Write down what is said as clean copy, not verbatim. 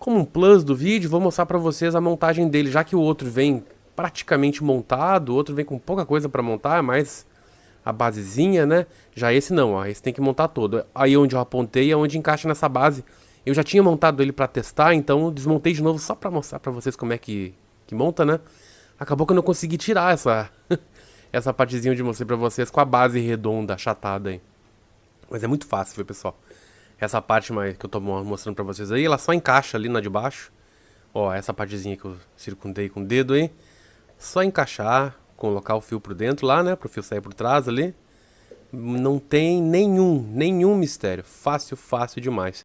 como um plus do vídeo, vou mostrar pra vocês a montagem dele, já que o outro vem praticamente montado, o outro vem com pouca coisa pra montar, é mais a basezinha, né? Já esse não, ó, esse tem que montar todo. Aí onde eu apontei é onde encaixa nessa base. Eu já tinha montado ele pra testar, então desmontei de novo só pra mostrar pra vocês como é que monta, né? Acabou que eu não consegui tirar essa essa partezinha onde eu mostrei pra vocês com a base redonda, achatada aí. Mas é muito fácil, viu, pessoal? Essa parte mais que eu tô mostrando pra vocês aí, ela só encaixa ali na de baixo. Ó, essa partezinha que eu circundei com o dedo aí. Só encaixar, colocar o fio por dentro lá, né? Pro fio sair por trás ali. Não tem nenhum mistério. Fácil, fácil demais.